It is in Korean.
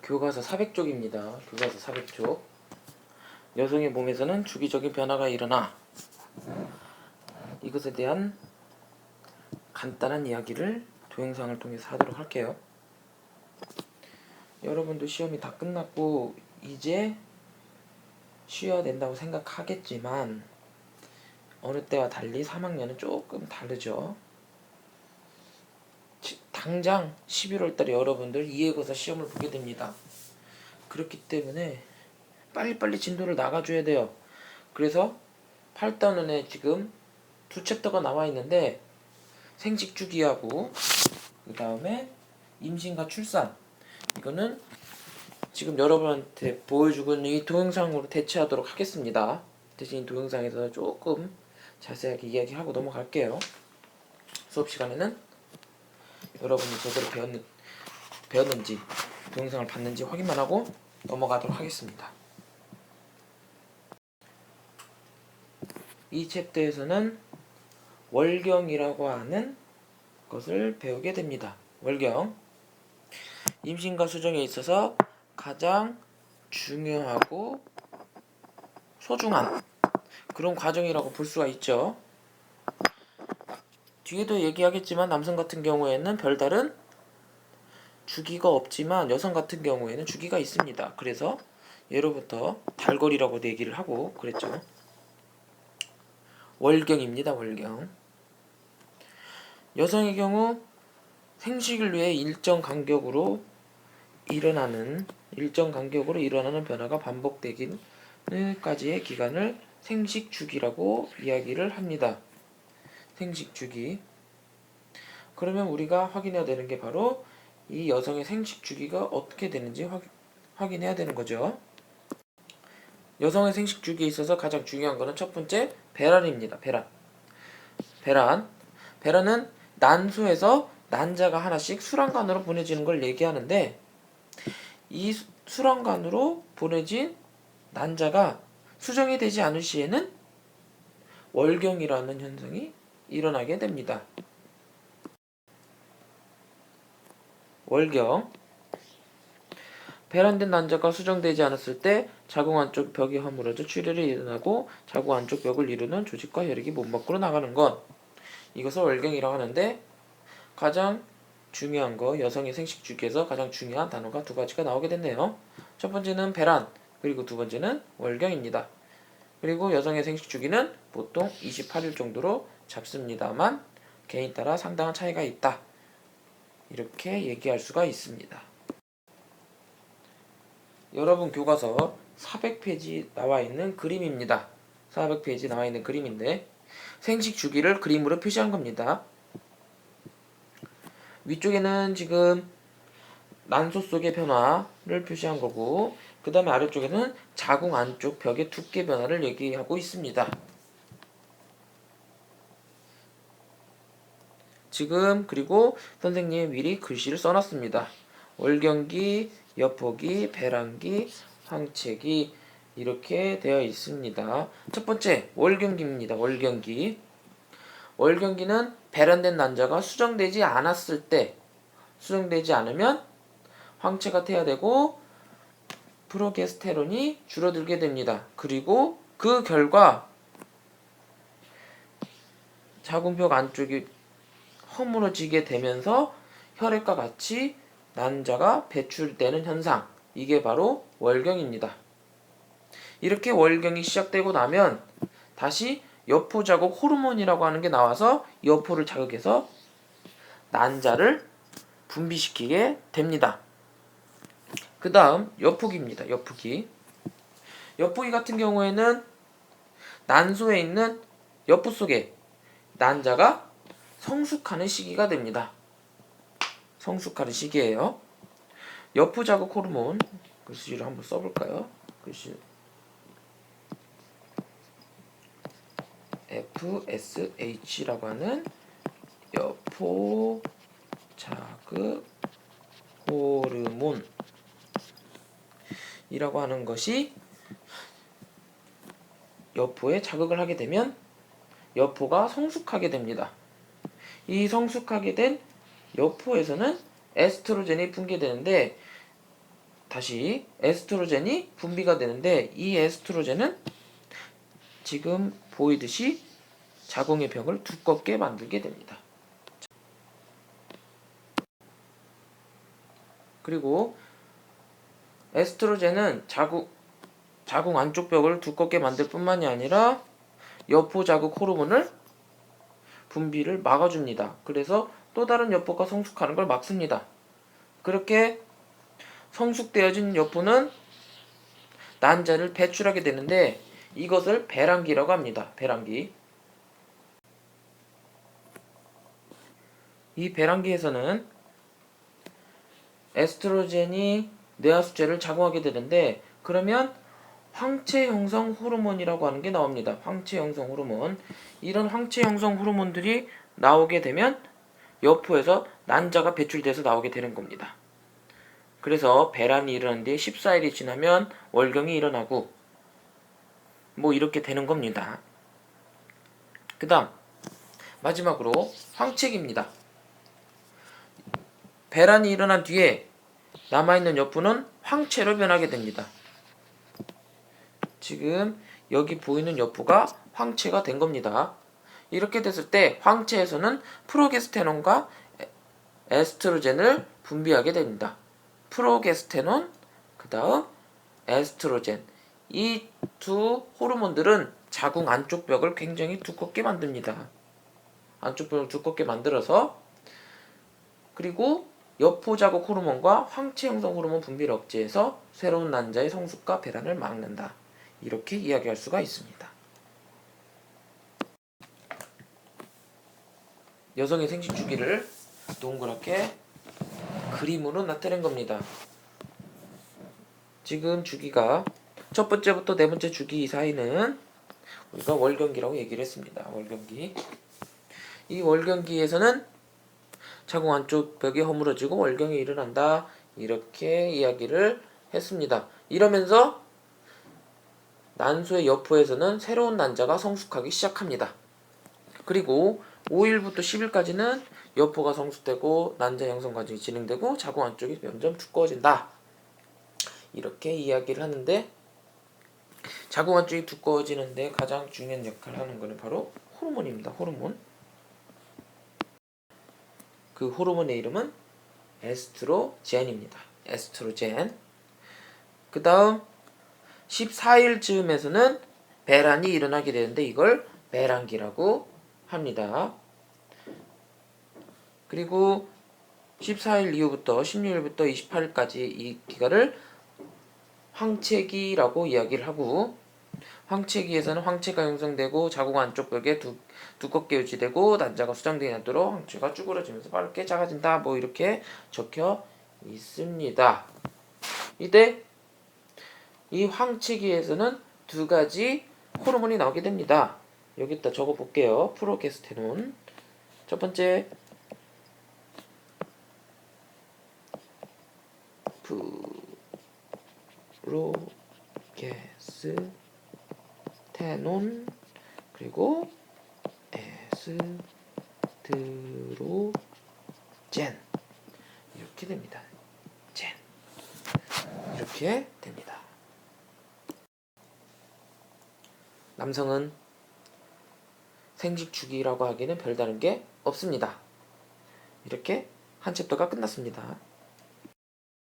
교과서 400쪽입니다. 교과서 400쪽. 여성의 몸에서는 주기적인 변화가 일어나. 이것에 대한 간단한 이야기를 동영상을 통해서 하도록 할게요. 여러분도 시험이 다 끝났고 이제 쉬어야 된다고 생각하겠지만 어느 때와 달리 3학년은 조금 다르죠. 당장 11월 달에 여러분들 이해고사 시험을 보게 됩니다. 그렇기 때문에 빨리빨리 진도를 나가줘야 돼요. 그래서 8단원에 지금 두 챕터가 나와 있는데 생식주기하고 그 다음에 임신과 출산, 이거는 지금 여러분한테 보여주고 있는 이 동영상으로 대체하도록 하겠습니다. 대신 이 동영상에서 조금 자세하게 이야기하고 넘어갈게요. 수업 시간에는 여러분이 제대로 배웠는지 동영상을 봤는지 확인만 하고 넘어가도록 하겠습니다. 이 챕터에서는 월경이라고 하는 것을 배우게 됩니다. 월경, 임신과 수정에 있어서 가장 중요하고 소중한 그런 과정이라고 볼 수가 있죠. 뒤에도 얘기하겠지만 남성 같은 경우에는 별다른 주기가 없지만 여성 같은 경우에는 주기가 있습니다. 그래서 예로부터 달거리라고도 얘기를 하고 그랬죠. 월경입니다. 월경. 여성의 경우 생식을 위해 일정 간격으로 일어나는 변화가 반복되기까지의 기간을 생식주기라고 이야기를 합니다. 생식주기. 그러면 우리가 확인해야 되는 게 바로 이 여성의 생식주기가 어떻게 되는지 확인해야 되는 거죠. 여성의 생식주기에 있어서 가장 중요한 거는 첫 번째 배란입니다. 배란은 난소에서 난자가 하나씩 수란관으로 보내지는 걸 얘기하는데 이 수란관으로 보내진 난자가 수정이 되지 않을 시에는 월경이라는 현상이 일어나게 됩니다. 월경. 배란된 난자가 수정되지 않았을 때 자궁 안쪽 벽이 허물어져 출혈이 일어나고 자궁 안쪽 벽을 이루는 조직과 혈액이 몸 밖으로 나가는 것, 이것을 월경이라고 하는데 가장 중요한 거, 여성의 생식주기에서 가장 중요한 단어가 두 가지가 나오게 됐네요. 첫 번째는 배란, 그리고 두 번째는 월경입니다. 그리고 여성의 생식주기는 보통 28일 정도로 잡습니다만 개인 따라 상당한 차이가 있다, 이렇게 얘기할 수가 있습니다. 여러분 교과서 400페이지 나와 있는 그림입니다. 400페이지 나와 있는 그림인데 생식주기를 그림으로 표시한 겁니다. 위쪽에는 지금 난소 속의 변화를 표시한 거고 그 다음에 아래쪽에는 자궁 안쪽 벽의 두께 변화를 얘기하고 있습니다. 지금 그리고 선생님이 미리 글씨를 써놨습니다. 월경기, 여포기, 배란기, 황체기 이렇게 되어 있습니다. 첫 번째 월경기입니다. 월경기는 배란된 난자가 수정되지 않으면 황체가 태아되고 프로게스테론이 줄어들게 됩니다. 그리고 그 결과 자궁벽 안쪽이 허물어지게 되면서 혈액과 같이 난자가 배출되는 현상, 이게 바로 월경입니다. 이렇게 월경이 시작되고 나면 다시 여포자극 호르몬이라고 하는 게 나와서 여포를 자극해서 난자를 분비시키게 됩니다. 그 다음 여포기입니다. 여포기 같은 경우에는 난소에 있는 여포 속에 난자가 성숙하는 시기가 됩니다. 성숙하는 시기예요. 여포자극 호르몬 글씨를 한번 써볼까요? 글씨 FSH라고 하는 여포자극 호르몬이라고 하는 것이 여포에 자극을 하게 되면 여포가 성숙하게 됩니다. 이 성숙하게 된 여포에서는 에스트로겐이 분비되는데 다시 에스트로겐이 분비가 되는데 이 에스트로겐은 지금 보이듯이 자궁의 벽을 두껍게 만들게 됩니다. 그리고 에스트로겐은 자궁 안쪽 벽을 두껍게 만들 뿐만이 아니라 여포 자극 호르몬을 분비를 막아줍니다. 그래서 또 다른 여포가 성숙하는 걸 막습니다. 그렇게 성숙되어진 여포는 난자를 배출하게 되는데 이것을 배란기라고 합니다. 배란기. 이 배란기에서는 에스트로겐이 뇌하수체를 자극하게 되는데 그러면 황체 형성 호르몬이라고 하는 게 나옵니다. 황체 형성 호르몬. 이런 황체 형성 호르몬들이 나오게 되면 여포에서 난자가 배출돼서 나오게 되는 겁니다. 그래서 배란이 일어난 뒤에 14일이 지나면 월경이 일어나고 뭐 이렇게 되는 겁니다. 그 다음 마지막으로 황체기입니다. 배란이 일어난 뒤에 남아있는 여포는 황체로 변하게 됩니다. 지금 여기 보이는 여포가 황체가 된 겁니다. 이렇게 됐을 때 황체에서는 프로게스테론과 에스트로겐을 분비하게 됩니다. 프로게스테론, 그 다음 에스트로겐. 이 두 호르몬들은 자궁 안쪽 벽을 굉장히 두껍게 만듭니다. 안쪽 벽을 두껍게 만들어서 그리고 여포 자극 호르몬과 황체 형성 호르몬 분비를 억제해서 새로운 난자의 성숙과 배란을 막는다. 이렇게 이야기할 수가 있습니다. 여성의 생식 주기를 동그랗게 그림으로 나타낸 겁니다. 지금 주기가 첫 번째부터 네 번째 주기 사이는 우리가 월경기라고 얘기를 했습니다. 월경기. 이 월경기에서는 자궁 안쪽 벽이 허물어지고 월경이 일어난다. 이렇게 이야기를 했습니다. 이러면서 난소의 여포에서는 새로운 난자가 성숙하기 시작합니다. 그리고 5일부터 10일까지는 여포가 성숙되고 난자 형성 과정이 진행되고 자궁 안쪽이 점점 두꺼워진다. 이렇게 이야기를 하는데 자궁 안쪽이 두꺼워지는데 가장 중요한 역할을 하는 것은 바로 호르몬입니다. 호르몬. 그 호르몬의 이름은 에스트로겐입니다. 에스트로겐. 그 다음 14일쯤에서는 배란이 일어나게 되는데 이걸 배란기라고 합니다. 그리고 14일 이후부터 16일부터 28일까지 이 기간을 황체기라고 이야기를 하고 황체기에서는 황체가 형성되고 자궁 안쪽 벽에 두껍게 유지되고 난자가 수정되지 않도록 황체가 쭈그러지면서 빠르게 작아진다. 뭐 이렇게 적혀 있습니다. 이때 이 황체기에서는 두 가지 호르몬이 나오게 됩니다. 여기다 적어 볼게요. 프로게스테론. 첫 번째 프로게스테논 그리고 에스트로겐 이렇게 됩니다. 젠 이렇게 됩니다. 남성은 생식 주기라고 하기에는 별다른 게 없습니다. 이렇게 한 챕터가 끝났습니다.